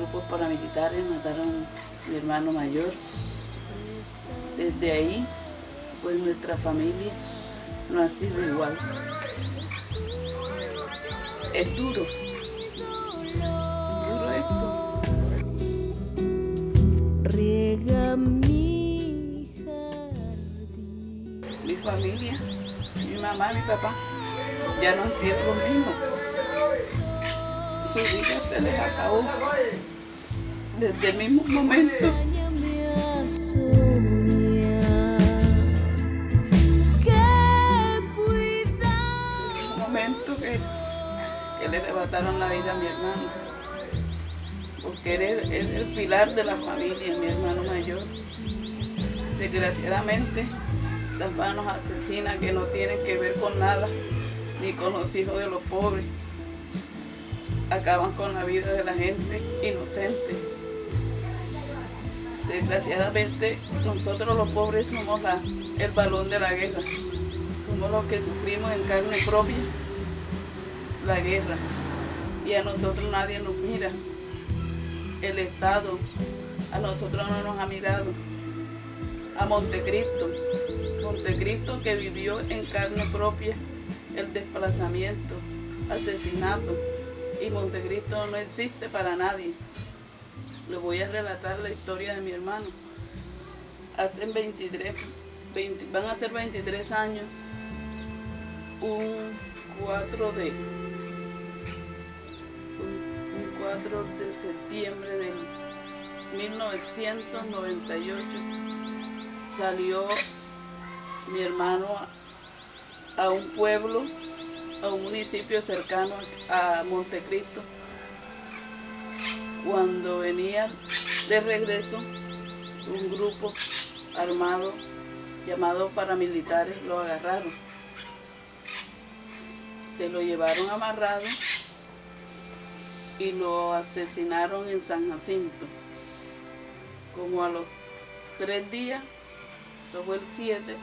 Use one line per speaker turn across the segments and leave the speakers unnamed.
grupos paramilitares mataron a mi hermano mayor. Desde ahí, pues nuestra familia no ha sido igual. Es duro esto.
Riega mi jardín.
Mi familia, mi mamá, mi papá, ya no han sido los mismos. Su vida se les acabó desde el mismo momento. Que le arrebataron la vida a mi hermano, porque él es el pilar de la familia, mi hermano mayor. Desgraciadamente, esas manos asesinas que no tienen que ver con nada, ni con los hijos de los pobres, acaban con la vida de la gente inocente. Desgraciadamente, nosotros los pobres somos el balón de la guerra, somos los que sufrimos en carne propia la guerra, y a nosotros nadie nos mira. El Estado a nosotros no nos ha mirado. A Montecristo que vivió en carne propia el desplazamiento, asesinato, y Montecristo no existe para nadie. Les voy a relatar la historia de mi hermano. Van a ser 23 años, un 4 de septiembre del 1998 salió mi hermano a un pueblo, a un municipio cercano a Montecristo. Cuando venía de regreso, un grupo armado llamado paramilitares lo agarraron. Se lo llevaron amarrado y lo asesinaron en San Jacinto. Como a los 3 días, eso fue el 7,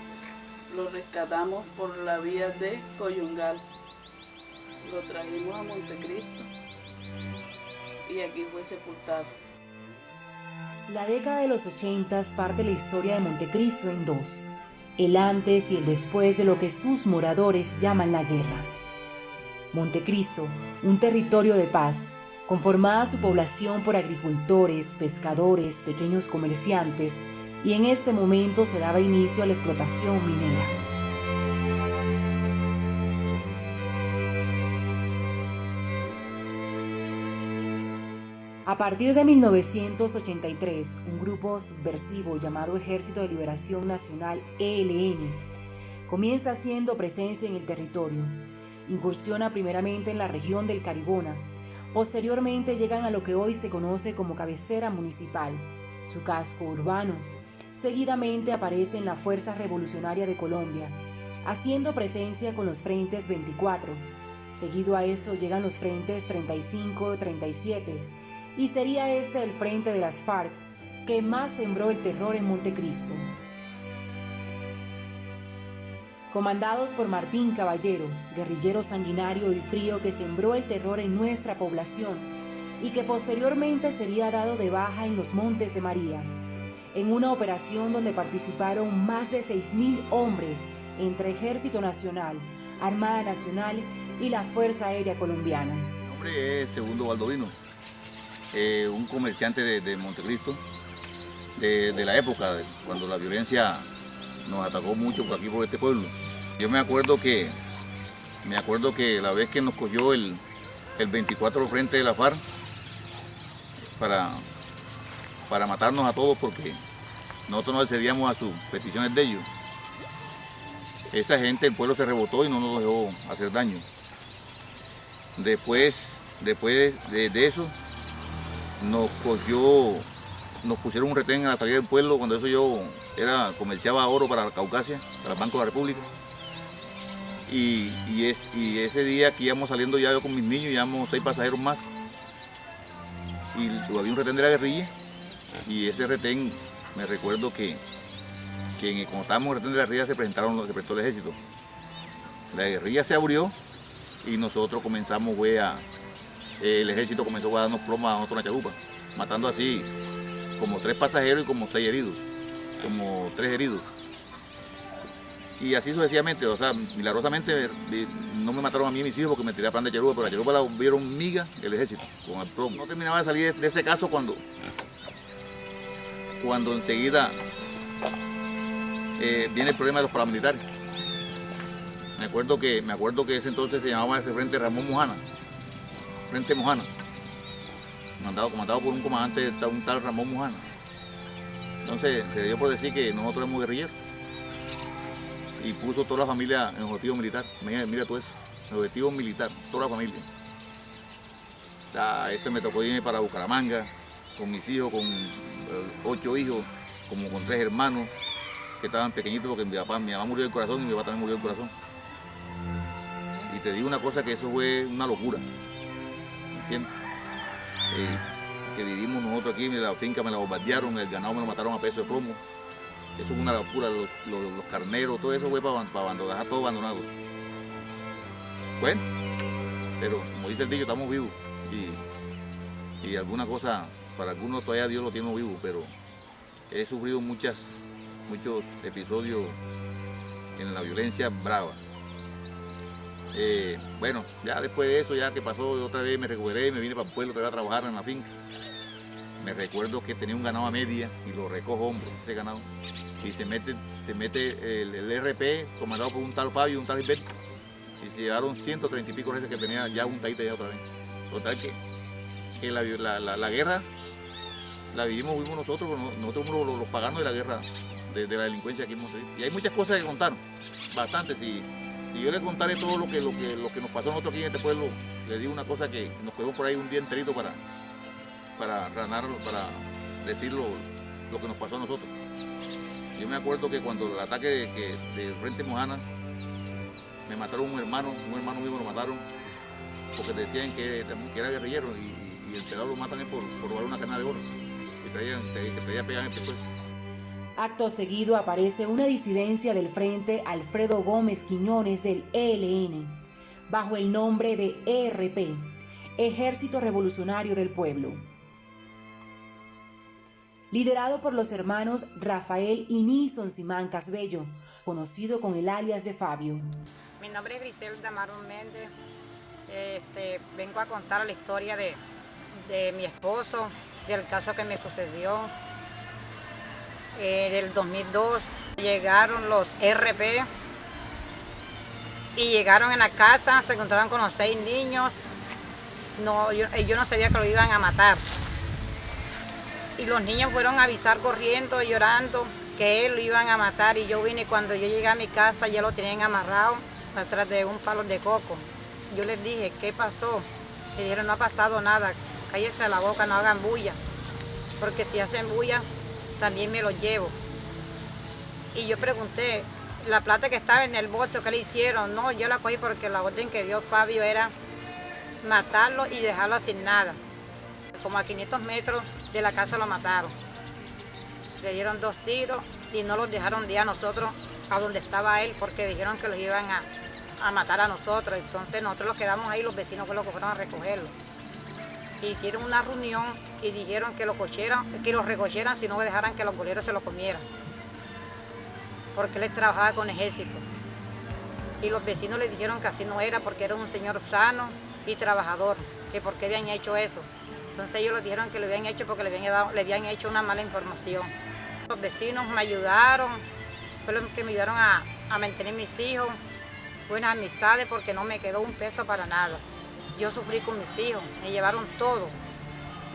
lo rescatamos por la vía de Coyungal. Lo trajimos a Montecristo y aquí fue sepultado.
La década de los 80 parte la historia de Montecristo en dos: el antes y el después de lo que sus moradores llaman la guerra. Montecristo, un territorio de paz, conformada su población por agricultores, pescadores, pequeños comerciantes, y en ese momento se daba inicio a la explotación minera. A partir de 1983, un grupo subversivo llamado Ejército de Liberación Nacional, ELN, comienza haciendo presencia en el territorio. Incursiona primeramente en la región del Caribona. Posteriormente llegan a lo que hoy se conoce como cabecera municipal, su casco urbano. Seguidamente aparecen la Fuerza Revolucionaria de Colombia, haciendo presencia con los frentes 24. Seguido a eso llegan los frentes 35 y 37, y sería este el frente de las FARC que más sembró el terror en Montecristo. Comandados por Martín Caballero, guerrillero sanguinario y frío que sembró el terror en nuestra población y que posteriormente sería dado de baja en los Montes de María, en una operación donde participaron más de 6.000 hombres entre Ejército Nacional, Armada Nacional y la Fuerza Aérea Colombiana.
Mi nombre es Segundo Baldovino, un comerciante de Montecristo, de la época cuando la violencia nos atacó mucho por aquí, por este pueblo. Yo me acuerdo que la vez que nos cogió el 24 frente de la FARC para matarnos a todos, porque nosotros no accedíamos a sus peticiones de ellos. Esa gente, el pueblo se rebotó y no nos dejó hacer daño. Después de eso, nos pusieron un retén a la salida del pueblo. Cuando eso yo comerciaba oro para Caucasia, para el Banco de la República. Y ese día que íbamos saliendo ya yo con mis niños, íbamos 6 pasajeros más. Y había un retén de la guerrilla, y ese retén, me recuerdo que cuando estábamos en el retén de la guerrilla se presentó el ejército. La guerrilla se abrió y nosotros comenzamos, el ejército comenzó a darnos plomas a nosotros en la chalupa. matando así como 3 pasajeros y como 6 heridos, como 3 heridos. Y así sucesivamente, o sea, milagrosamente no me mataron a mí y a mis hijos porque me tiré a plan de Yaruba, pero a Yaruba la vieron miga el ejército con el plomo. No terminaba de salir de ese caso cuando enseguida viene el problema de los paramilitares. Me acuerdo que ese entonces se llamaba ese frente Ramón Mojana, Frente Mojana, comandado por un comandante, un tal Ramón Mojana. Entonces se dio por decir que nosotros éramos guerrilleros y puso toda la familia en objetivo militar. Mira todo eso, en objetivo militar, toda la familia. O sea, ese me tocó irme para Bucaramanga con mis hijos, con 8 hijos, como con 3 hermanos que estaban pequeñitos porque mi mamá murió del corazón y mi papá también murió del corazón. Y te digo una cosa, que eso fue una locura, ¿entiendes? Que vivimos nosotros aquí, la finca me la bombardearon, el ganado me lo mataron a peso de plomo. Eso fue una locura, los carneros, todo eso fue para dejar todo abandonado. Bueno, pero como dice el dicho, estamos vivos y alguna cosa, para algunos todavía Dios lo tiene vivo, pero he sufrido muchos episodios en la violencia brava. Bueno, ya después de eso, ya que pasó, otra vez me recuperé y me vine para el pueblo, otra vez a trabajar en la finca. Me recuerdo que tenía un ganado a media y lo recojo hombro, ese ganado. Y se mete el RP comandado por un tal Fabio y un tal Gilberto. Y se llevaron 130 y pico reses que tenía ya juntadita ya otra vez. Total que la guerra la vivimos nosotros somos los paganos de la guerra, de la delincuencia aquí en Montevideo. Y hay muchas cosas que contar, bastante. Si yo le contaré todo lo que nos pasó a nosotros aquí en este pueblo, le digo una cosa que nos quedó por ahí un día enterito para decir lo que nos pasó a nosotros. Yo me acuerdo que cuando el ataque de Frente Mojana, me mataron un hermano mío me lo mataron, porque decían que era guerrillero y el pelado lo matan por robar una cana de oro, que traía pegada en el pescuezo.
Acto seguido aparece una disidencia del Frente Alfredo Gómez Quiñones del ELN, bajo el nombre de ERP, Ejército Revolucionario del Pueblo. Liderado por los hermanos Rafael y Nilson Simancas Bello, conocido con el alias de Fabio.
Mi nombre es Griselda Marón Méndez. Vengo a contar la historia de mi esposo, del caso que me sucedió. Del 2002 llegaron los RP y llegaron en la casa, se encontraron con los 6 niños. Yo no sabía que lo iban a matar. Y los niños fueron a avisar corriendo, llorando, que él lo iban a matar. Y yo vine, cuando yo llegué a mi casa, ya lo tenían amarrado atrás de un palo de coco. Yo les dije, ¿qué pasó? Le dijeron, no ha pasado nada, cállese la boca, no hagan bulla, porque si hacen bulla, también me los llevo. Y yo pregunté, la plata que estaba en el bolso, ¿qué le hicieron? No, yo la cogí porque la orden que dio Fabio era matarlo y dejarlo sin nada. Como a 500 metros de la casa lo mataron. Le dieron 2 tiros y no los dejaron ir a nosotros a donde estaba él, porque dijeron que los iban a matar a nosotros. Entonces nosotros los quedamos ahí, los vecinos fueron los que fueron a recogerlo. Hicieron una reunión y dijeron que los recogieran, si no dejaran que los boleros se lo comieran, porque él trabajaba con ejército. Y los vecinos le dijeron que así no era, porque era un señor sano y trabajador, que por qué habían hecho eso. Entonces ellos les dijeron que le habían hecho porque le habían hecho una mala información. Los vecinos me ayudaron, fue los que me ayudaron a mantener mis hijos, buenas amistades, porque no me quedó un peso para nada. Yo sufrí con mis hijos, me llevaron todo.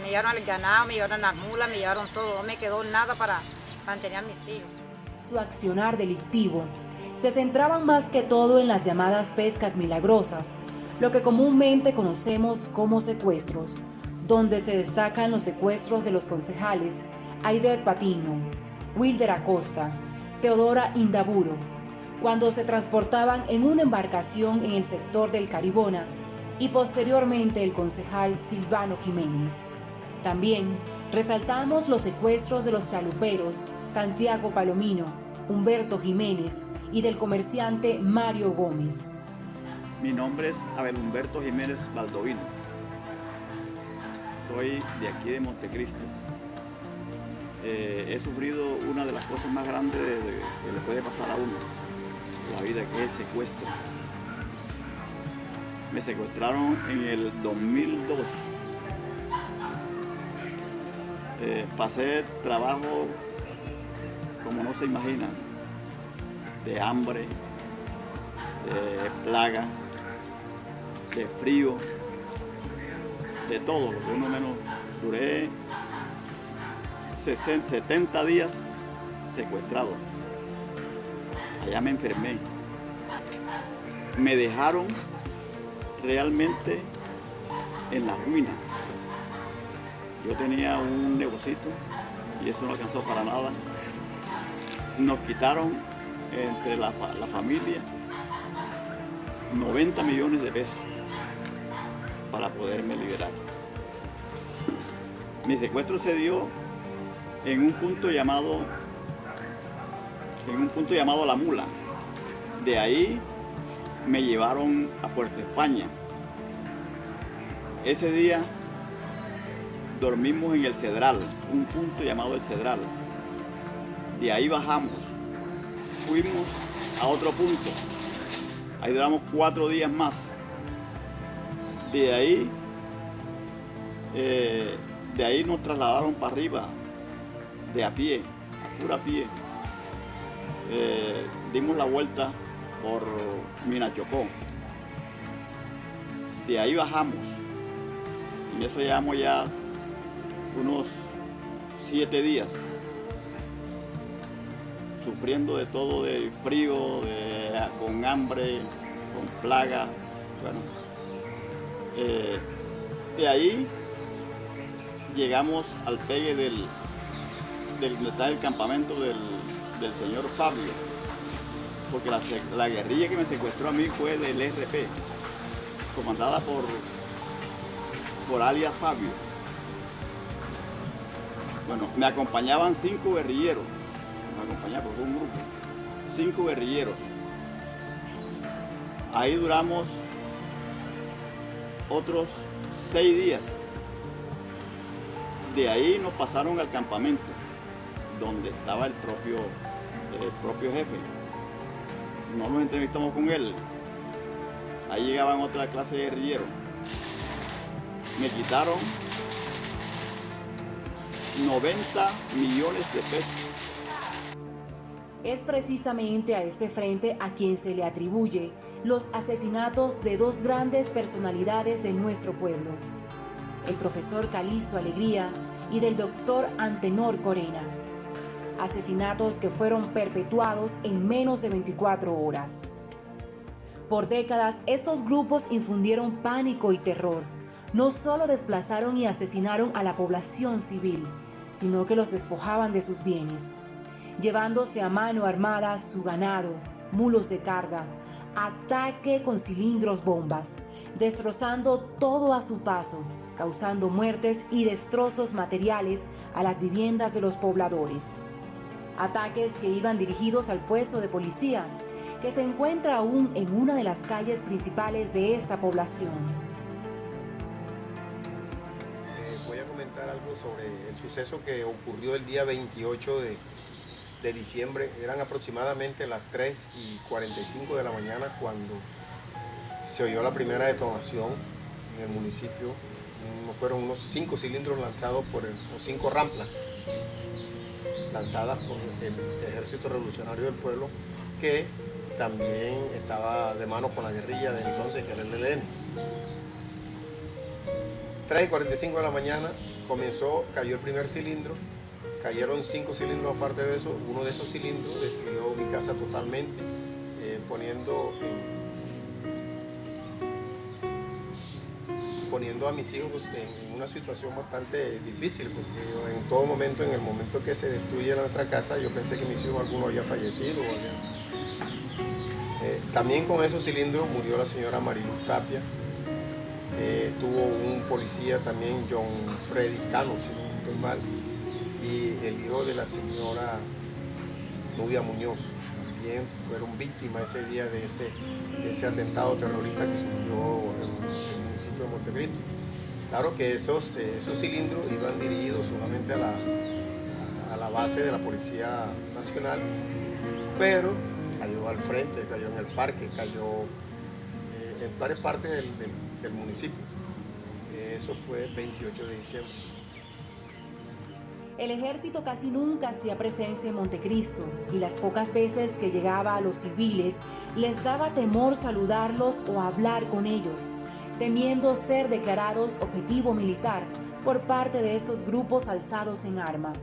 Me llevaron el ganado, me llevaron las mulas, me llevaron todo. No me quedó nada para mantener a mis hijos.
Su accionar delictivo se centraban más que todo en las llamadas pescas milagrosas, lo que comúnmente conocemos como secuestros, donde se destacan los secuestros de los concejales Aider Patiño, Wilder Acosta, Teodora Indaburo, cuando se transportaban en una embarcación en el sector del Caribona, y posteriormente el concejal Silvano Jiménez. También resaltamos los secuestros de los chaluperos Santiago Palomino, Humberto Jiménez y del comerciante Mario Gómez.
Mi nombre es Abel Humberto Jiménez Baldovino. soy de aquí de Montecristo. He sufrido una de las cosas más grandes que le puede pasar a uno en la vida, que es el secuestro. Me secuestraron en el 2002. Pasé trabajo como no se imaginan, de hambre, de plaga, de frío, de todo, lo que uno menos. Duré 70 días secuestrado. Allá me enfermé. Me dejaron realmente en la ruina. Yo tenía un negocito y eso no alcanzó para nada. Nos quitaron entre la familia 90 millones de pesos para poderme liberar. Mi secuestro se dio en un punto llamado La Mula. De ahí me llevaron a Puerto España. Ese día dormimos en el Cedral, un punto llamado el Cedral. De ahí bajamos, fuimos a otro punto. Ahí duramos 4 días más. De ahí nos trasladaron para arriba, de a pie, a pura pie. Dimos la vuelta por Minachocó. De ahí bajamos. En eso llevamos ya unos 7 días. Sufriendo de todo, de frío, con hambre, con plaga. Bueno, de ahí llegamos al pegue donde está el campamento del señor Fabio, porque la guerrilla que me secuestró a mí fue del RP, comandada por alias Fabio. Bueno, me acompañaban 5 guerrilleros, por un grupo, 5 guerrilleros. Ahí duramos otros 6 días. De ahí nos pasaron al campamento, donde estaba el propio jefe. No nos entrevistamos con él. Ahí llegaban otra clase de guerrilleros. Me quitaron 90 millones de pesos.
Es precisamente a ese frente a quien se le atribuye los asesinatos de 2 grandes personalidades de nuestro pueblo, el profesor Calizo Alegría y del doctor Antenor Corena. Asesinatos que fueron perpetuados en menos de 24 horas. Por décadas, estos grupos infundieron pánico y terror. No solo desplazaron y asesinaron a la población civil, sino que los despojaban de sus bienes, llevándose a mano armada su ganado, mulos de carga, ataque con cilindros bombas, destrozando todo a su paso, causando muertes y destrozos materiales a las viviendas de los pobladores. Ataques que iban dirigidos al puesto de policía, que se encuentra aún en una de las calles principales de esta población.
Voy a comentar algo sobre el suceso que ocurrió el día 28 de diciembre. Eran aproximadamente las 3:45 de la mañana cuando se oyó la primera detonación en el municipio. Fueron unos 5 cilindros lanzados o 5 ramplas lanzadas por el Ejército Revolucionario del Pueblo, que también estaba de mano con la guerrilla de entonces, que era el ELN. 3:45 de la mañana cayó el primer cilindro, cayeron 5 cilindros aparte de eso. Uno de esos cilindros destruyó mi casa totalmente, poniendo a mis hijos en una situación bastante difícil, porque en todo momento, en el momento que se destruye nuestra casa, yo pensé que mis hijos alguno había fallecido. También con esos cilindros murió la señora Mariluz Tapia. Tuvo un policía también, John Freddy Cano, si no estoy mal, y el hijo de la señora Nubia Muñoz. También fueron víctimas ese día de ese atentado terrorista que sufrió el municipio de Montecristo. Claro que esos cilindros iban dirigidos solamente a la base de la Policía Nacional, pero cayó al frente, cayó en el parque, cayó en varias partes del municipio. Eso fue el 28 de diciembre.
El ejército casi nunca hacía presencia en Montecristo y las pocas veces que llegaba a los civiles les daba temor saludarlos o hablar con ellos, temiendo ser declarados objetivo militar por parte de estos grupos alzados en arma.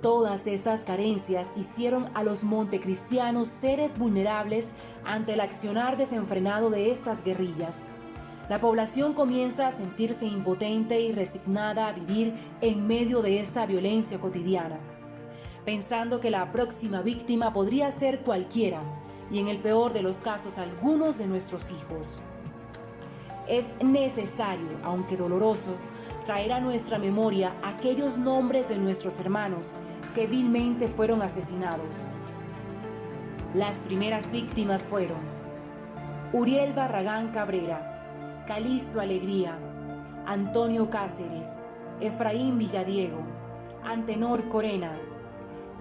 Todas estas carencias hicieron a los montecristianos seres vulnerables ante el accionar desenfrenado de estas guerrillas. La población comienza a sentirse impotente y resignada a vivir en medio de esta violencia cotidiana, pensando que la próxima víctima podría ser cualquiera y, en el peor de los casos, algunos de nuestros hijos. Es necesario, aunque doloroso, traer a nuestra memoria aquellos nombres de nuestros hermanos que vilmente fueron asesinados. Las primeras víctimas fueron Uriel Barragán Cabrera, Calizo Alegría, Antonio Cáceres, Efraín Villadiego, Antenor Corena,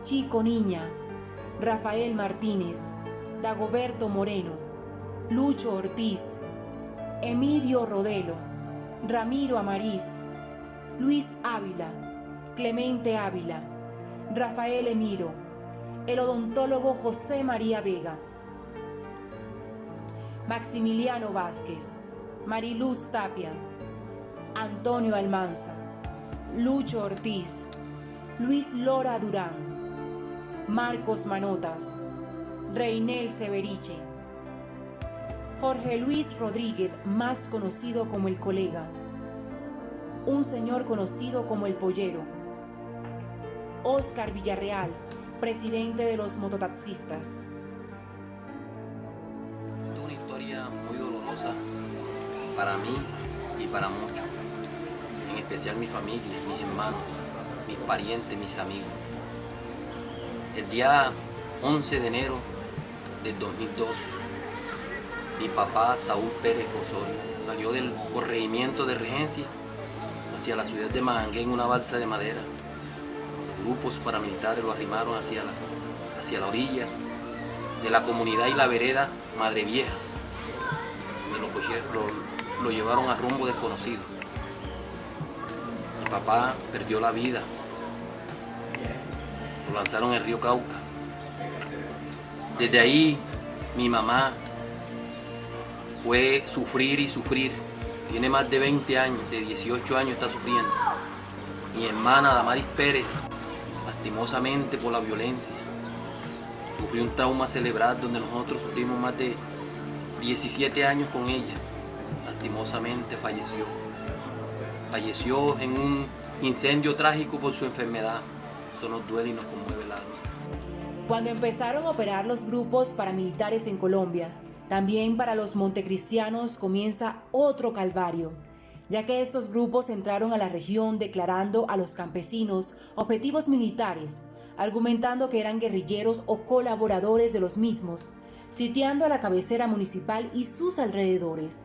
Chico Niña, Rafael Martínez, Dagoberto Moreno, Lucho Ortiz, Emidio Rodelo, Ramiro Amariz, Luis Ávila, Clemente Ávila, Rafael Emiro, el odontólogo José María Vega, Maximiliano Vázquez, Mariluz Tapia, Antonio Almanza, Lucho Ortiz, Luis Lora Durán, Marcos Manotas, Reinel Severiche, Jorge Luis Rodríguez, más conocido como El Colega, un señor conocido como El Pollero, Óscar Villarreal, presidente de los mototaxistas.
Una historia muy dolorosa para mí y para muchos, en especial mi familia, mis hermanos, mis parientes, mis amigos. El día 11 de enero del 2002, mi papá Saúl Pérez Osorio salió del corregimiento de Regencia hacia la ciudad de Magangué en una balsa de madera. Los grupos paramilitares lo arrimaron hacia la orilla de la comunidad y la vereda Madre Vieja. Lo llevaron a rumbo desconocido. Mi papá perdió la vida. Lo lanzaron en el río Cauca. Desde ahí mi mamá fue sufrir y sufrir. Tiene más de 20 años, de 18 años está sufriendo. Mi hermana Damaris Pérez, lastimosamente por la violencia, sufrió un trauma cerebral donde nosotros sufrimos más de 17 años con ella. Lastimosamente falleció. Falleció en un incendio trágico por su enfermedad. Eso nos duele y nos conmueve el alma.
Cuando empezaron a operar los grupos paramilitares en Colombia, también para los montecristianos comienza otro calvario, ya que estos grupos entraron a la región declarando a los campesinos objetivos militares, argumentando que eran guerrilleros o colaboradores de los mismos, sitiando a la cabecera municipal y sus alrededores.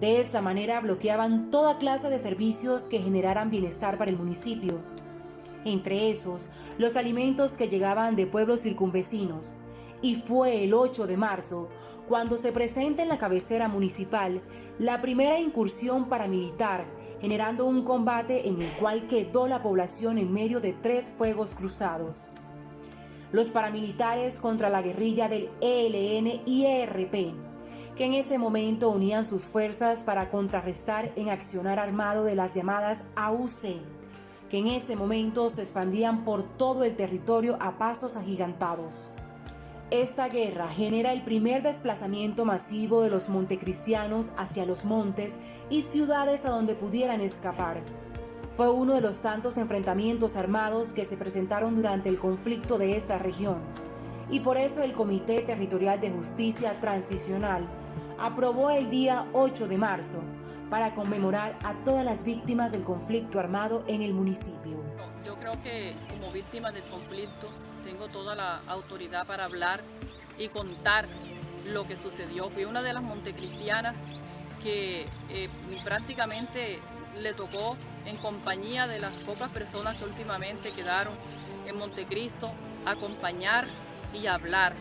De esa manera bloqueaban toda clase de servicios que generaran bienestar para el municipio. Entre esos, los alimentos que llegaban de pueblos circunvecinos. Y fue el 8 de marzo cuando se presenta en la cabecera municipal la primera incursión paramilitar, generando un combate en el cual quedó la población en medio de 3 fuegos cruzados. Los paramilitares contra la guerrilla del ELN y ERP, que en ese momento unían sus fuerzas para contrarrestar en accionar armado de las llamadas AUC, que en ese momento se expandían por todo el territorio a pasos agigantados. Esta guerra genera el primer desplazamiento masivo de los montecristianos hacia los montes y ciudades a donde pudieran escapar. Fue uno de los tantos enfrentamientos armados que se presentaron durante el conflicto de esta región, y por eso el Comité Territorial de Justicia Transicional aprobó el día 8 de marzo para conmemorar a todas las víctimas del conflicto armado en el municipio.
Yo creo que como víctima del conflicto tengo toda la autoridad para hablar y contar lo que sucedió. Fui una de las montecristianas que prácticamente le tocó, en compañía de las pocas personas que últimamente quedaron en Montecristo, acompañar y hablar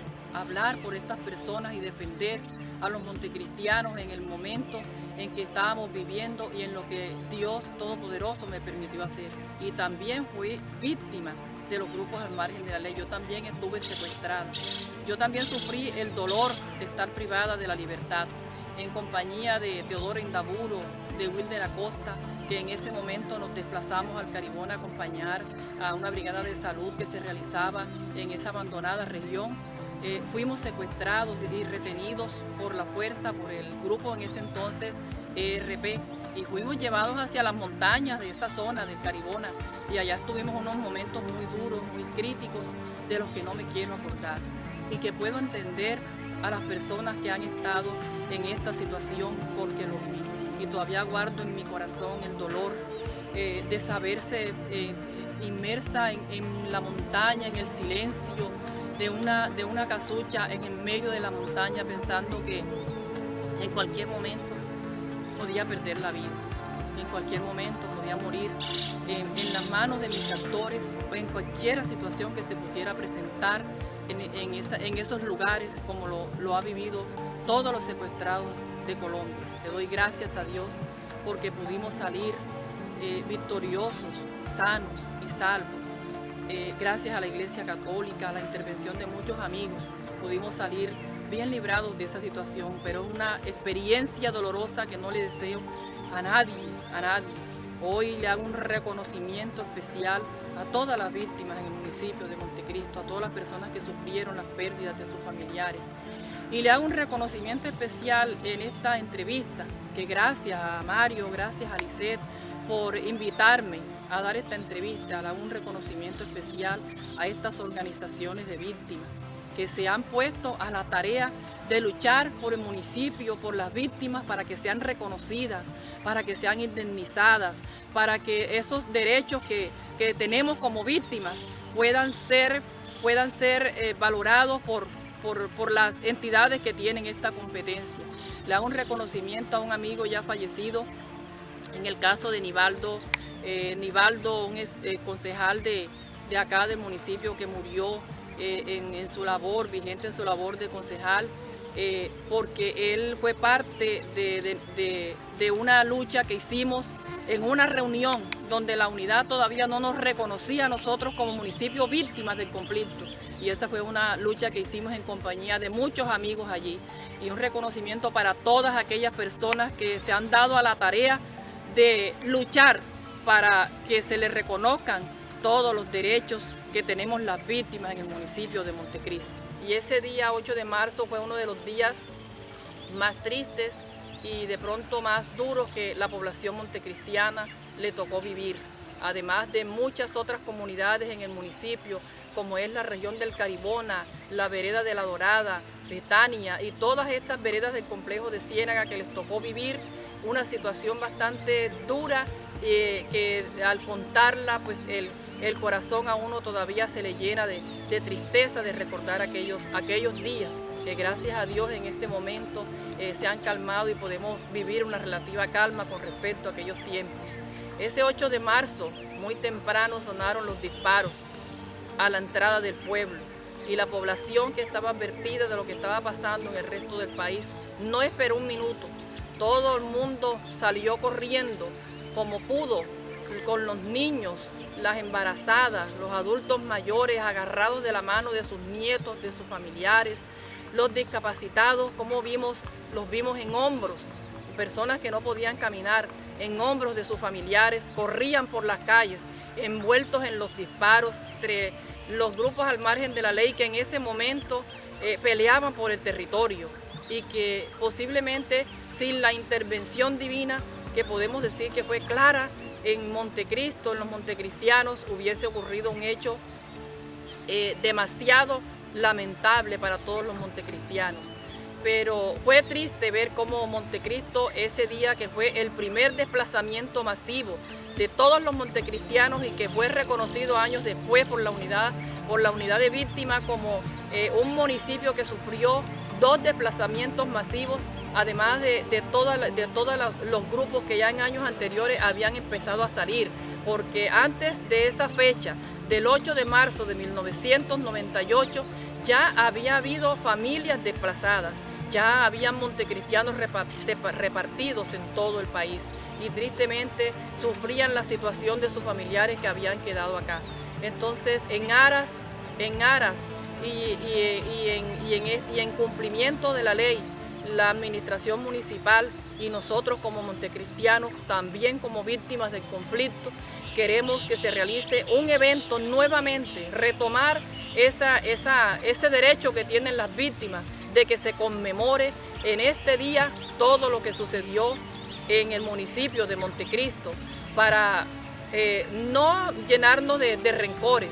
por estas personas y defender a los montecristianos en el momento en que estábamos viviendo y en lo que Dios Todopoderoso me permitió hacer. Y también fui víctima de los grupos al margen de la ley. Yo también estuve secuestrada. Yo también sufrí el dolor de estar privada de la libertad, en compañía de Teodoro Indaburo, de Wilder Acosta, que en ese momento nos desplazamos al Caribón a acompañar a una brigada de salud que se realizaba en esa abandonada región. Fuimos secuestrados y retenidos por la fuerza, por el grupo en ese entonces ERP, y fuimos llevados hacia las montañas de esa zona del Caribona, y allá estuvimos unos momentos muy duros, muy críticos, de los que no me quiero acordar, y que puedo entender a las personas que han estado en esta situación porque lo vi, y todavía guardo en mi corazón el dolor de saberse inmersa en la montaña, en el silencio de una casucha en el medio de la montaña, pensando que en cualquier momento podía perder la vida, en cualquier momento podía morir en las manos de mis captores, o en cualquier situación que se pudiera presentar en esos lugares, como lo ha vivido todos los secuestrados de Colombia. Le doy gracias a Dios porque pudimos salir victoriosos, sanos y salvos. Gracias a la Iglesia Católica, a la intervención de muchos amigos, pudimos salir bien librados de esa situación, pero es una experiencia dolorosa que no le deseo a nadie, a nadie. Hoy le hago un reconocimiento especial a todas las víctimas en el municipio de Montecristo, a todas las personas que sufrieron las pérdidas de sus familiares. Y le hago un reconocimiento especial en esta entrevista, que gracias a Mario, gracias a Lisette, por invitarme a dar esta entrevista. Le hago un reconocimiento especial a estas organizaciones de víctimas que se han puesto a la tarea de luchar por el municipio, por las víctimas, para que sean reconocidas, para que sean indemnizadas, para que esos derechos que tenemos como víctimas puedan ser valorados por las entidades que tienen esta competencia. Le hago un reconocimiento a un amigo ya fallecido, en el caso de Nivaldo, un concejal de acá del municipio que murió en su labor, vigente en su labor de concejal, porque él fue parte de una lucha que hicimos en una reunión donde la unidad todavía no nos reconocía a nosotros como municipio víctimas del conflicto. Y esa fue una lucha que hicimos en compañía de muchos amigos allí. Y un reconocimiento para todas aquellas personas que se han dado a la tarea de luchar para que se les reconozcan todos los derechos que tenemos las víctimas en el municipio de Montecristo. Y ese día 8 de marzo fue uno de los días más tristes y de pronto más duros que la población montecristiana le tocó vivir, además de muchas otras comunidades en el municipio, como es la región del Caribona, la vereda de La Dorada, Betania y todas estas veredas del complejo de Ciénaga, que les tocó vivir una situación bastante dura, que al contarla, pues el corazón a uno todavía se le llena de tristeza de recordar aquellos días, que gracias a Dios en este momento se han calmado y podemos vivir una relativa calma con respecto a aquellos tiempos. Ese 8 de marzo, muy temprano, sonaron los disparos a la entrada del pueblo, y la población, que estaba advertida de lo que estaba pasando en el resto del país, no esperó un minuto. Todo el mundo salió corriendo como pudo, con los niños, las embarazadas, los adultos mayores agarrados de la mano de sus nietos, de sus familiares, los discapacitados, como los vimos en hombros, personas que no podían caminar, en hombros de sus familiares, corrían por las calles, envueltos en los disparos entre los grupos al margen de la ley que en ese momento peleaban por el territorio, y que posiblemente sin la intervención divina, que podemos decir que fue clara en Montecristo, en los montecristianos, hubiese ocurrido un hecho demasiado lamentable para todos los montecristianos. Pero fue triste ver cómo Montecristo, ese día que fue el primer desplazamiento masivo de todos los montecristianos y que fue reconocido años después por la unidad de víctimas como un municipio que sufrió 2 desplazamientos masivos, además de todos los grupos que ya en años anteriores habían empezado a salir, porque antes de esa fecha, del 8 de marzo de 1998, ya había habido familias desplazadas, ya había montecristianos repartidos en todo el país y tristemente sufrían la situación de sus familiares que habían quedado acá. Entonces, en aras y en cumplimiento de la ley, la administración municipal y nosotros como montecristianos, también como víctimas del conflicto, queremos que se realice un evento nuevamente, retomar ese derecho que tienen las víctimas de que se conmemore en este día todo lo que sucedió en el municipio de Montecristo, para no llenarnos de rencores,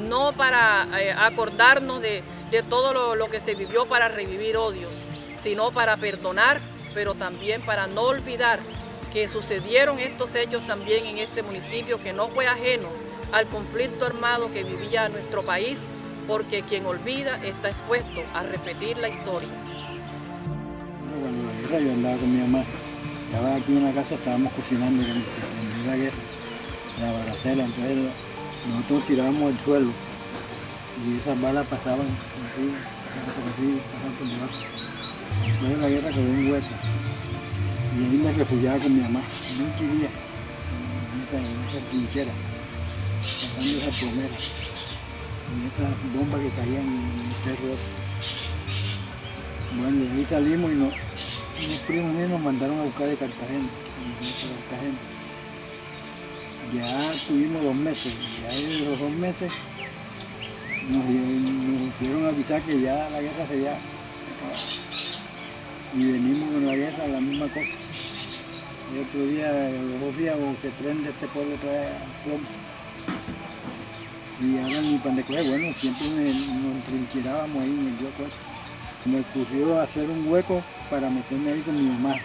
no para acordarnos de todo lo que se vivió para revivir odios, sino para perdonar, pero también para no olvidar que sucedieron estos hechos también en este municipio, que no fue ajeno al conflicto armado que vivía nuestro país, porque quien olvida está expuesto a repetir la historia.
Cuando la guerra yo andaba con mi mamá, estaba aquí en la casa, estábamos cocinando con la guerra, la balacera, entonces nosotros tirábamos el suelo y esas balas pasaban así, pasaban por debajo. Entonces la guerra quedó en hueco y ahí me refugiaba con mi mamá, 20 días en esa trinchera, pasando esa plomera y esas bombas que caían en el cerro. Bueno, y ahí salimos y unos primos míos nos mandaron a buscar de Cartagena, Ya tuvimos 2 meses, ya de los 2 meses nos hicieron avisar que ya la guerra se había acabado. Y venimos con la guerra, la misma cosa. El otro día, los 2 días, se prende este pueblo otra vez a plomo. Y ahora ni pan de coger, bueno, siempre nos trincherábamos ahí en el hueco. Me ocurrió hacer un hueco para meterme ahí con mi mamá.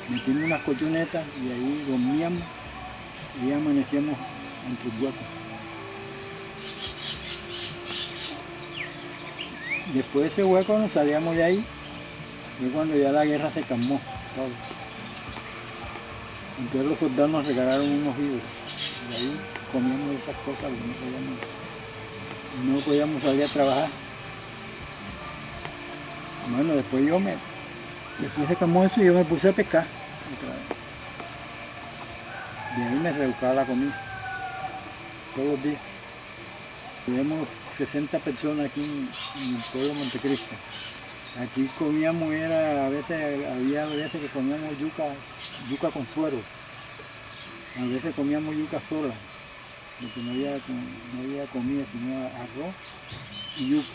Metimos unas colchonetas y ahí dormíamos y amanecíamos entre el hueco. Después de ese hueco nos salíamos de ahí, fue cuando ya la guerra se calmó todo. Entonces los soldados nos regalaron unos víveres y ahí comíamos esas cosas, no podíamos salir a trabajar. Bueno, después se calmó eso y yo me puse a pescar otra vez. De ahí me rebuscaba la comida, todos los días. Tenemos 60 personas aquí en el pueblo de Montecristo. Aquí comíamos, había veces que comíamos yuca con suero. A veces comíamos yuca sola, porque no había comida, sino arroz y yuca.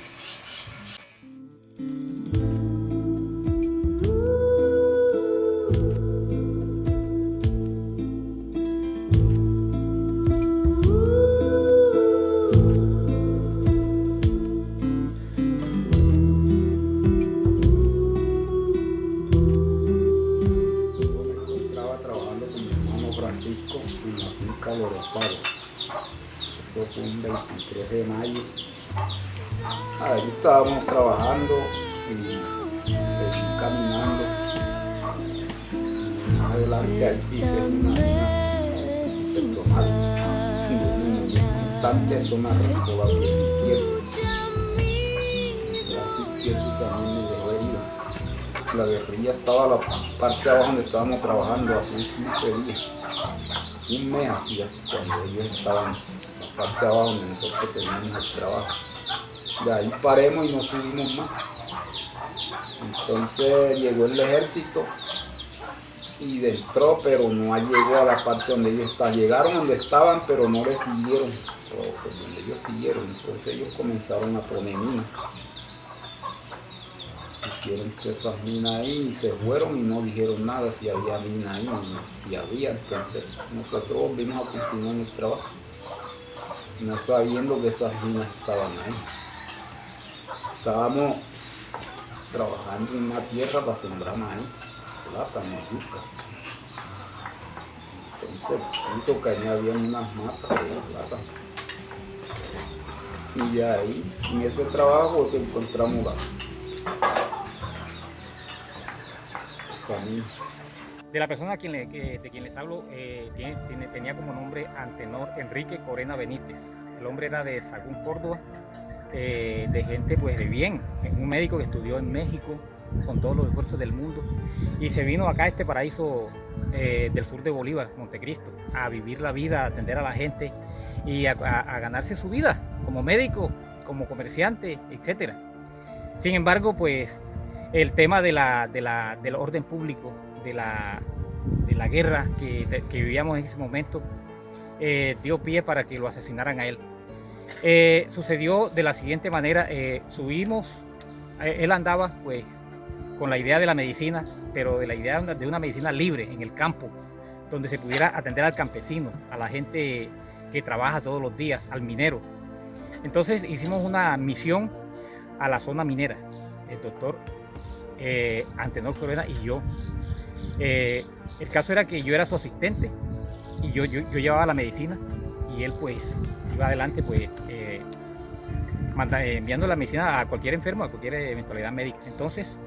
Eso fue un 23 de mayo. Ahí estábamos trabajando y seguí caminando. Más adelante ahí hice una personal. En un instante eso me arrancó la piel izquierda. El brazo izquierdo también me dejó herida. La guerrilla estaba a la parte de abajo donde estábamos trabajando hace 15 días. Un mes hacía cuando ellos estaban en la parte de abajo donde nosotros teníamos el trabajo. De ahí paremos y no subimos más. Entonces llegó el ejército y entró, pero no llegó a la parte donde ellos estaban. Llegaron donde estaban, pero no les siguieron, por donde ellos siguieron. Entonces ellos comenzaron a poner minas. Hicieron esas minas ahí y se fueron y no dijeron nada si había minas ahí, si había. Entonces nosotros volvimos a continuar el trabajo, no sabiendo que esas minas estaban ahí. Estábamos trabajando en una tierra para sembrar maíz, plátano, yuca. Entonces hizo que allá había unas matas de plátano. Y ahí, en ese trabajo, encontramos familia.
De la persona de quien les hablo, tenía como nombre Antenor Enrique Corena Benítez. El hombre era de Sagún, Córdoba, de gente pues de bien, un médico que estudió en México con todos los esfuerzos del mundo y se vino acá a este paraíso del sur de Bolívar, Montecristo, a vivir la vida, a atender a la gente y a ganarse su vida como médico, como comerciante, etc. Sin embargo, pues el tema del orden público, de la guerra que vivíamos en ese momento, dio pie para que lo asesinaran a él. Sucedió de la siguiente manera: subimos, él andaba pues con la idea de la medicina, pero de la idea de una medicina libre en el campo, donde se pudiera atender al campesino, a la gente que trabaja todos los días, al minero. Entonces hicimos una misión a la zona minera, el doctor Antenor Corena y yo. El caso era que yo era su asistente y yo llevaba la medicina y él pues iba adelante pues enviando la medicina a cualquier enfermo, a cualquier eventualidad médica. Entonces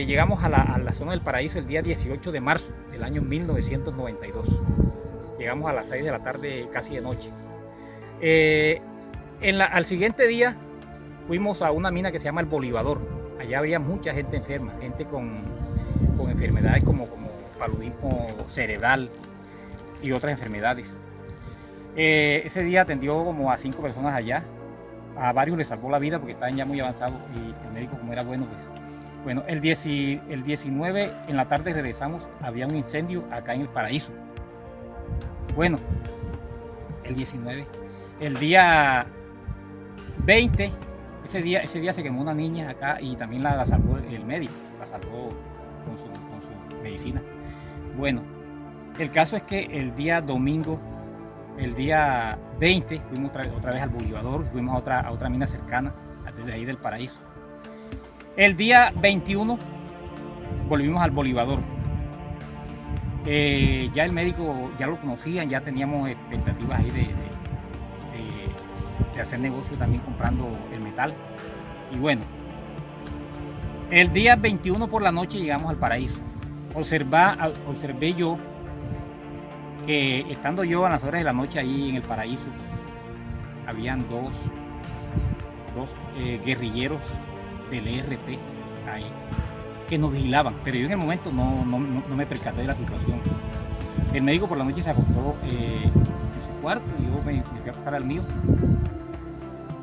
llegamos a la zona del paraíso el día 18 de marzo del año 1992. Llegamos a las 6 de la tarde, casi de noche. Al siguiente día fuimos a una mina que se llama El Bolivador. Allá había mucha gente enferma, gente con enfermedades como paludismo cerebral y otras enfermedades. Ese día atendió como a 5 personas allá. A varios les salvó la vida porque estaban ya muy avanzados y el médico, como era bueno, pues. Bueno, el 19 en la tarde regresamos, había un incendio acá en El Paraíso. Bueno, el 19. El día 20, ese día se quemó una niña acá y también la salvó el médico, la salvó con su medicina. Bueno, el caso es que el día domingo, el día 20, fuimos otra vez al Bolivador, fuimos a otra mina cercana, desde ahí del Paraíso. El día 21 volvimos al Bolivador. Ya el médico ya lo conocían, ya teníamos expectativas ahí de hacer negocio también comprando el metal. Y bueno, el día 21 por la noche llegamos al Paraíso. Observé yo que estando yo a las horas de la noche ahí en El Paraíso, habían dos guerrilleros del ERP ahí que nos vigilaban, pero yo en el momento no me percaté de la situación. El médico por la noche se acostó en su cuarto y yo me fui a acostar al mío.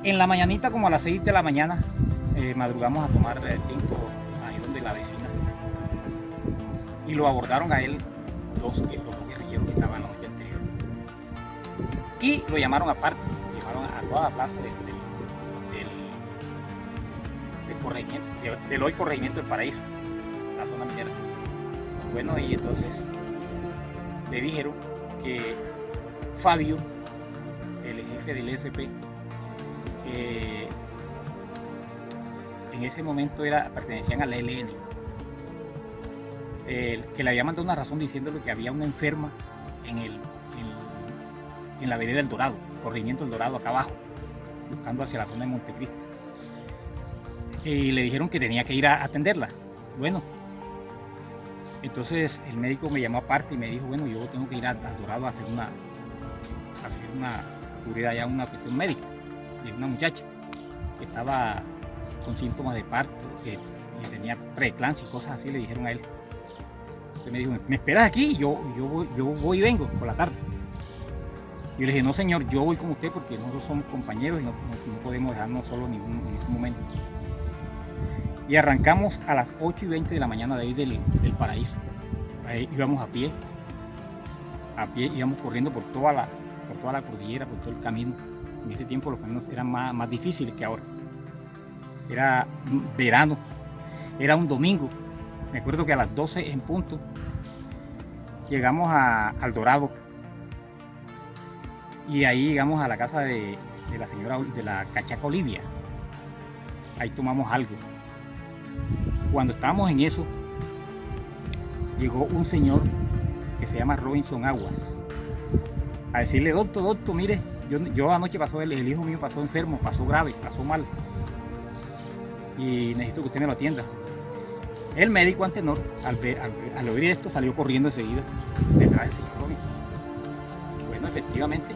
En la mañanita, como a las 6 de la mañana, madrugamos a tomar tinto ahí donde la vecina y lo abordaron a él dos guerrilleros que estaban la noche anterior y lo llamaron aparte, lo llevaron a toda la plaza del hoy corregimiento del Paraíso, la zona minera. Bueno, y entonces le dijeron que Fabio, el jefe del ERP, en ese momento pertenecían a la ELN, que le había mandado una razón diciéndole que había una enferma en la vereda del Dorado, corregimiento del Dorado, acá abajo, buscando hacia la zona de Montecristo. Y le dijeron que tenía que ir a atenderla. Bueno, entonces el médico me llamó aparte y me dijo, bueno, yo tengo que ir al Dorado a cubrir allá una cuestión médica de una muchacha que estaba con síntomas de parto, que tenía preeclampsia y cosas así, le dijeron a él. Entonces me dijo, ¿me esperas aquí? Yo voy y vengo por la tarde. Y yo le dije, no señor, yo voy con usted porque nosotros somos compañeros y no podemos dejarnos solos en ningún momento. Y arrancamos a las 8:20 de la mañana de ahí del Paraíso. Ahí íbamos a pie, íbamos corriendo por toda la cordillera, por todo el camino. En ese tiempo los caminos eran más difíciles que ahora. Era verano, era un domingo. Me acuerdo que a las 12 en punto llegamos al Dorado. Y ahí llegamos a la casa de la señora, de la cachaca Olivia. Ahí tomamos algo. Cuando estábamos en eso, llegó un señor que se llama Robinson Aguas a decirle, doctor, mire, yo anoche pasó, el hijo mío pasó enfermo, pasó grave, pasó mal y necesito que usted me lo atienda. El médico Antenor, al oír esto, salió corriendo enseguida detrás del señor Robinson. Bueno, efectivamente,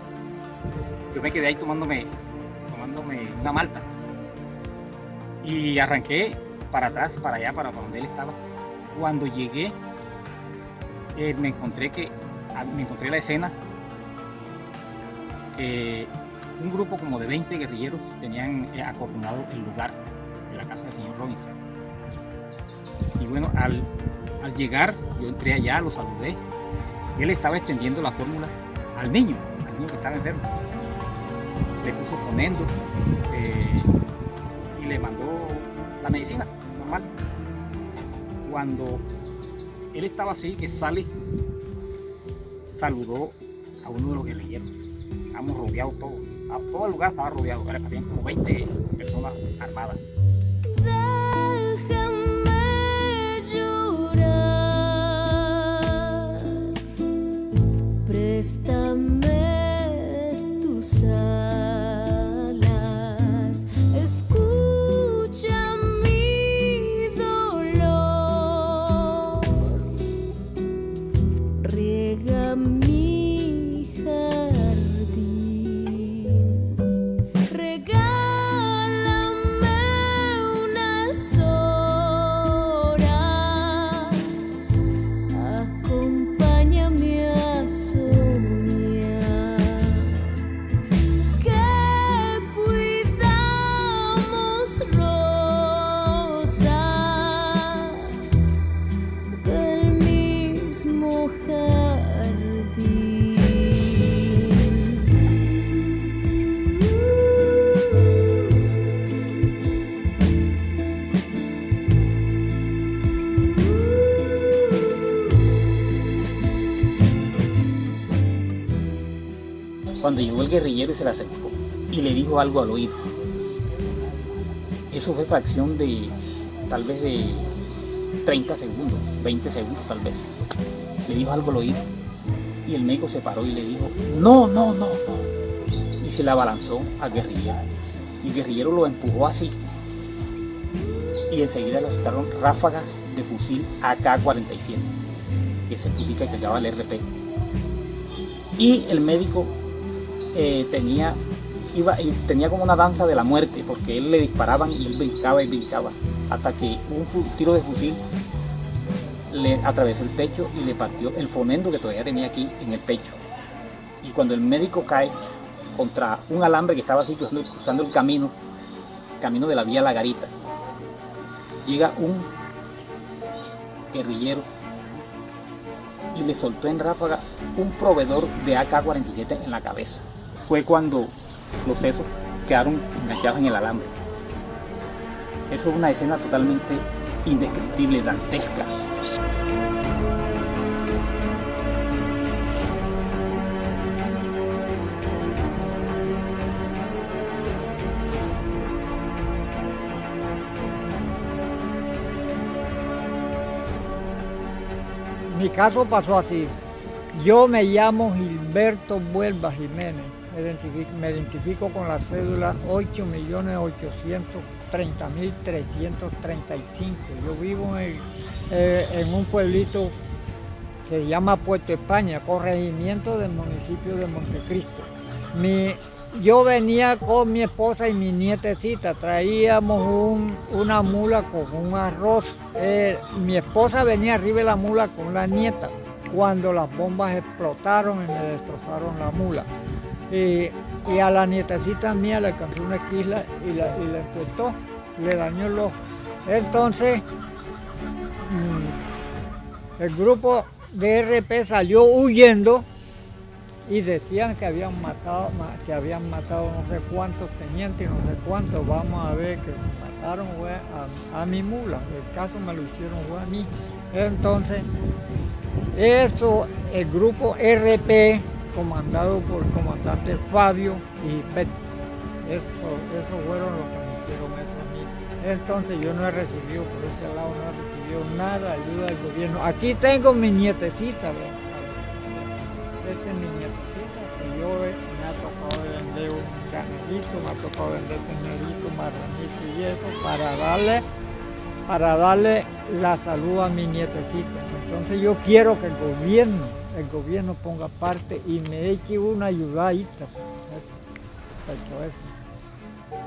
yo me quedé ahí tomándome una malta y arranqué para atrás, para allá, para donde él estaba. Cuando llegué, me encontré la escena que un grupo como de 20 guerrilleros tenían acordonado el lugar de la casa del señor Robinson. Y bueno, al llegar, yo entré allá, lo saludé. Él estaba extendiendo la fórmula al niño que estaba enfermo. Le puso fonendo y le mandó la medicina normal. Cuando él estaba así, que sale, saludó a uno de los guerrilleros. Estábamos rodeados todos. Todo el lugar estaba rodeado. Habían como 20 personas armadas.
Préstame tus alas, escucha mi dolor, riega mi jardín, regálame unas horas, acompáñame a soñar.
Cuando llegó el guerrillero y se le acercó y le dijo algo al oído. Eso fue fracción de tal vez de 30 segundos, 20 segundos tal vez. Le dijo algo al oído y el médico se paró y le dijo no, no, no, no. Y se le abalanzó al guerrillero. Y el guerrillero lo empujó así y enseguida le soltaron ráfagas de fusil AK-47, que es el fusil que cargaba el RP. Y el médico tenía como una danza de la muerte, porque él le disparaban y él brincaba y brincaba, hasta que un tiro de fusil le atravesó el pecho y le partió el fonendo que todavía tenía aquí en el pecho. Y cuando el médico cae contra un alambre que estaba así cruzando el camino de la vía La Garita, llega un guerrillero y le soltó en ráfaga un proveedor de AK-47 en la cabeza. Fue cuando los sesos quedaron enganchados en el alambre. Eso es una escena totalmente indescriptible, dantesca.
Mi caso pasó así. Yo me llamo Gilberto Vuelva Jiménez. Me identifico con la cédula 8.830.335. Yo vivo en un pueblito que se llama Puerto España, corregimiento del municipio de Montecristo. Yo venía con mi esposa y mi nietecita, traíamos una mula con un arroz. Mi esposa venía arriba de la mula con la nieta cuando las bombas explotaron y me destrozaron la mula. Y a la nietecita mía le alcanzó una esquila y le explotó, le dañó el ojo. Entonces, el grupo de RP salió huyendo y decían que habían matado no sé cuántos tenientes y no sé cuántos. Vamos a ver que mataron a mi mula, el caso me lo hicieron a mí. Entonces, el grupo RP, comandado por el comandante Fabio y Pet, eso fueron los que me hicieron eso a mí. Entonces yo no he recibido por ese lado, no he recibido nada, ayuda del gobierno. Aquí tengo mi nietecita, ¿verdad? Esta es mi nietecita, que yo me ha tocado vender un carnerito, me ha tocado vender tenerito, marranito y eso, para darle para darle la salud a mi nietecita. Entonces yo quiero que el gobierno ponga parte y me eche una ayudadita.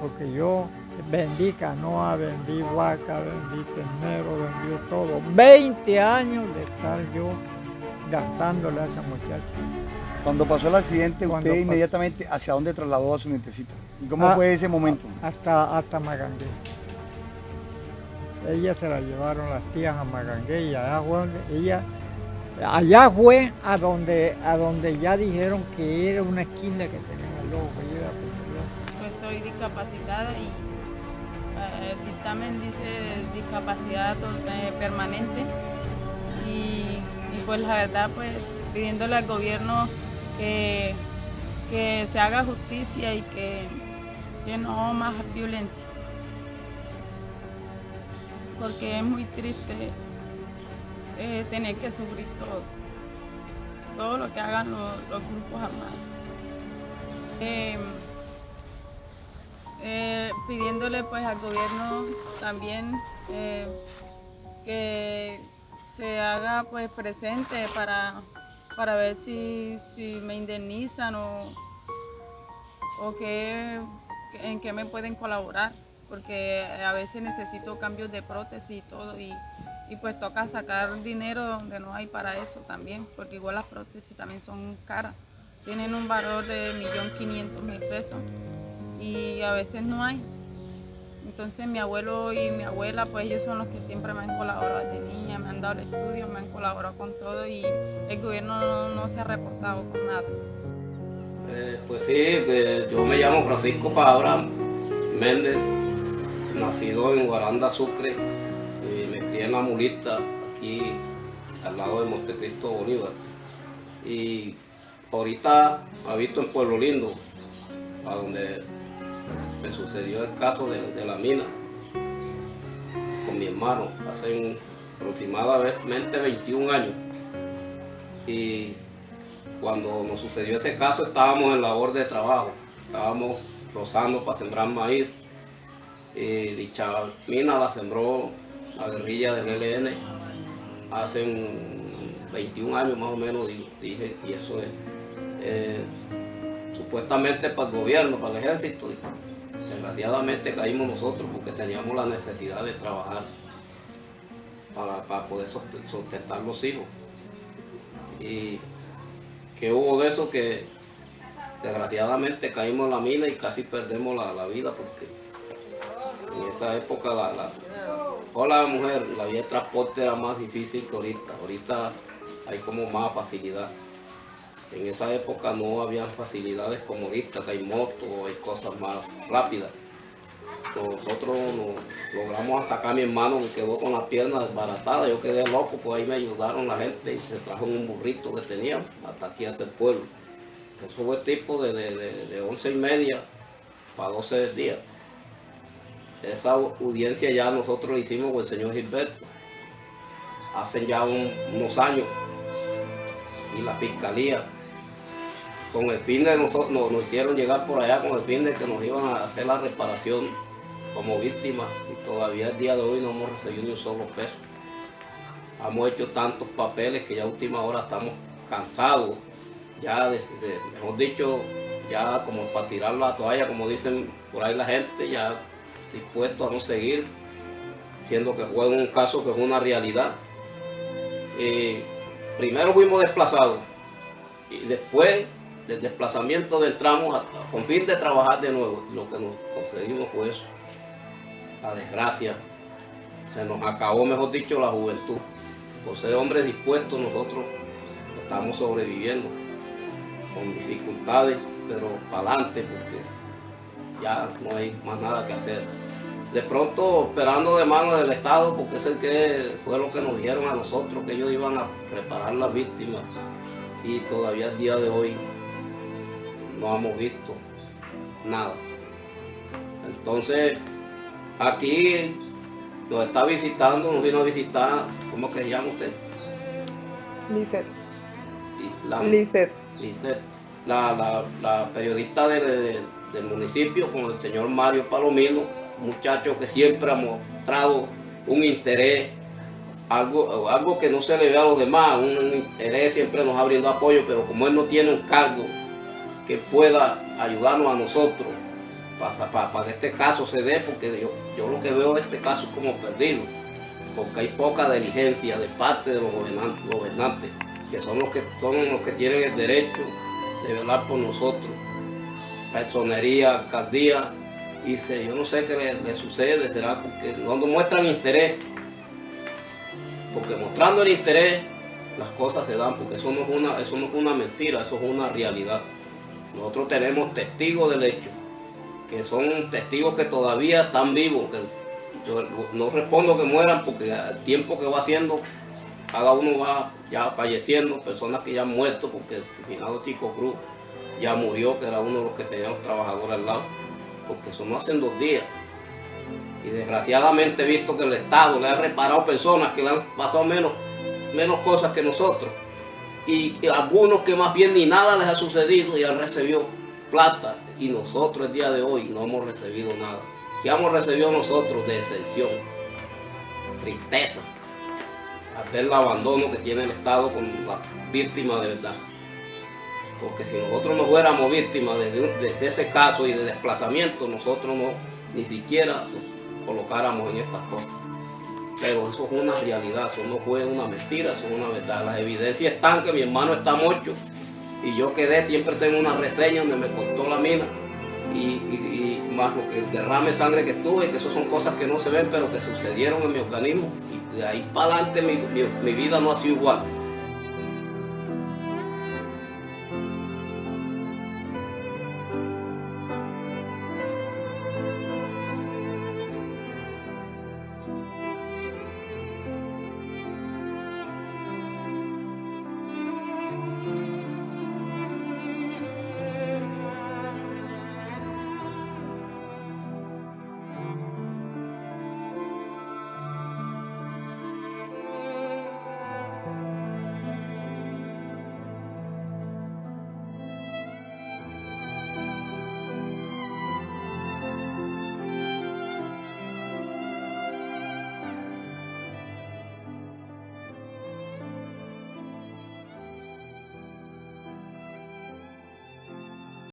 Porque yo vendí canoa, vendí vaca, vendí ternero, vendí todo. 20 años de estar yo gastándole a esa muchacha.
Cuando pasó el accidente, usted inmediatamente ¿hacia dónde trasladó a su nietecita? ¿Y cómo fue ese momento?
Hasta Magangué. Ella se la llevaron las tías a Magangué y allá fue a donde ya dijeron que era una esquina que tenía el ojo.
Pues soy discapacitada y el dictamen dice discapacidad permanente y pues la verdad pues pidiéndole al gobierno que se haga justicia y que no más violencia, porque es muy triste tener que sufrir todo lo que hagan los grupos armados. Pidiéndole pues al gobierno también que se haga pues presente para ver si me indemnizan o en qué me pueden colaborar, porque a veces necesito cambios de prótesis y todo y pues toca sacar dinero donde no hay para eso también, porque igual las prótesis también son caras, tienen un valor de 1.500.000 pesos y a veces no hay. Entonces mi abuelo y mi abuela, pues ellos son los que siempre me han colaborado desde niña, me han dado el estudio, me han colaborado con todo y el gobierno no se ha reportado con nada.
Pues sí, yo me llamo Francisco Fabra Méndez, nacido en Guaranda, Sucre, y me crié en La Mulita, aquí al lado de Montecristo, Bolívar. Y ahorita habito en Pueblo Lindo, a donde me sucedió el caso de la mina con mi hermano hace aproximadamente 21 años. Y cuando nos sucedió ese caso estábamos en labor de trabajo, estábamos rozando para sembrar maíz. Y dicha mina la sembró la guerrilla del ELN hace 21 años más o menos, dije, y eso es supuestamente para el gobierno, para el ejército. Desgraciadamente caímos nosotros porque teníamos la necesidad de trabajar para poder sustentar los hijos. Y que hubo de eso que desgraciadamente caímos en la mina y casi perdemos la vida porque en esa época hola mujer, la vía de transporte era más difícil que ahorita. Ahorita hay como más facilidad. En esa época no había facilidades como ahorita, que hay motos, hay cosas más rápidas. Nosotros logramos sacar a mi hermano que quedó con las piernas desbaratadas. Yo quedé loco, pues ahí me ayudaron la gente y se trajo un burrito que teníamos hasta aquí, hasta el pueblo. Eso fue tipo de 11:30 para 12 días. Esa audiencia ya nosotros la hicimos con el señor Gilberto hace ya unos años y la fiscalía con el fin de nosotros nos hicieron llegar por allá con el fin de que nos iban a hacer la reparación como víctimas y todavía el día de hoy no hemos recibido ni un solo peso. Hemos hecho tantos papeles que ya a última hora estamos cansados, ya mejor dicho, ya como para tirar la toalla, como dicen por ahí la gente, ya dispuestos a no seguir, siendo que fue un caso que es una realidad. Primero fuimos desplazados y después del desplazamiento entramos con fin de trabajar de nuevo. Lo que nos conseguimos fue eso. La desgracia, se nos acabó, mejor dicho, la juventud. Por ser hombres dispuestos, nosotros estamos sobreviviendo con dificultades, pero para adelante, porque ya no hay más nada que hacer. De pronto, esperando de mano del Estado, porque es el que fue lo que nos dijeron a nosotros, que ellos iban a preparar las víctimas, y todavía el día de hoy no hemos visto nada. Entonces, aquí nos está visitando, nos vino a visitar, ¿cómo que se llama usted?
Lisset.
Lisset, la periodista del municipio, con el señor Mario Palomino, muchacho que siempre ha mostrado un interés, algo que no se le ve a los demás, un interés, siempre nos ha brindado apoyo, pero como él no tiene un cargo que pueda ayudarnos a nosotros para que este caso se dé, porque yo lo que veo de este caso es como perdido, porque hay poca diligencia de parte de los gobernantes, que son los que tienen el derecho de velar por nosotros. Personería, alcaldía, yo no sé qué le sucede, será porque no nos muestran interés, porque mostrando el interés las cosas se dan, porque eso no es una mentira, eso es una realidad. Nosotros tenemos testigos del hecho, que son testigos que todavía están vivos, que yo no respondo que mueran, porque el tiempo que va haciendo, cada uno va ya falleciendo, personas que ya han muerto, porque el finado Chico Cruz ya murió, que era uno de los que teníamos trabajadores al lado, porque eso no hacen 2 días. Y desgraciadamente he visto que el Estado le ha reparado personas que le han pasado menos cosas que nosotros. Y algunos que más bien ni nada les ha sucedido y han recibido plata. Y nosotros el día de hoy no hemos recibido nada. ¿Qué hemos recibido nosotros? Decepción, tristeza, al ver el abandono que tiene el Estado con las víctimas de verdad. Porque si nosotros no fuéramos víctimas de ese caso y de desplazamiento, nosotros ni siquiera nos colocáramos en estas cosas. Pero eso es una realidad, eso no fue una mentira, eso es una verdad. Las evidencias están que mi hermano está muerto y yo siempre tengo una reseña donde me cortó la mina y más lo que el derrame de sangre que tuve, que eso son cosas que no se ven pero que sucedieron en mi organismo, y de ahí para adelante mi vida no ha sido igual.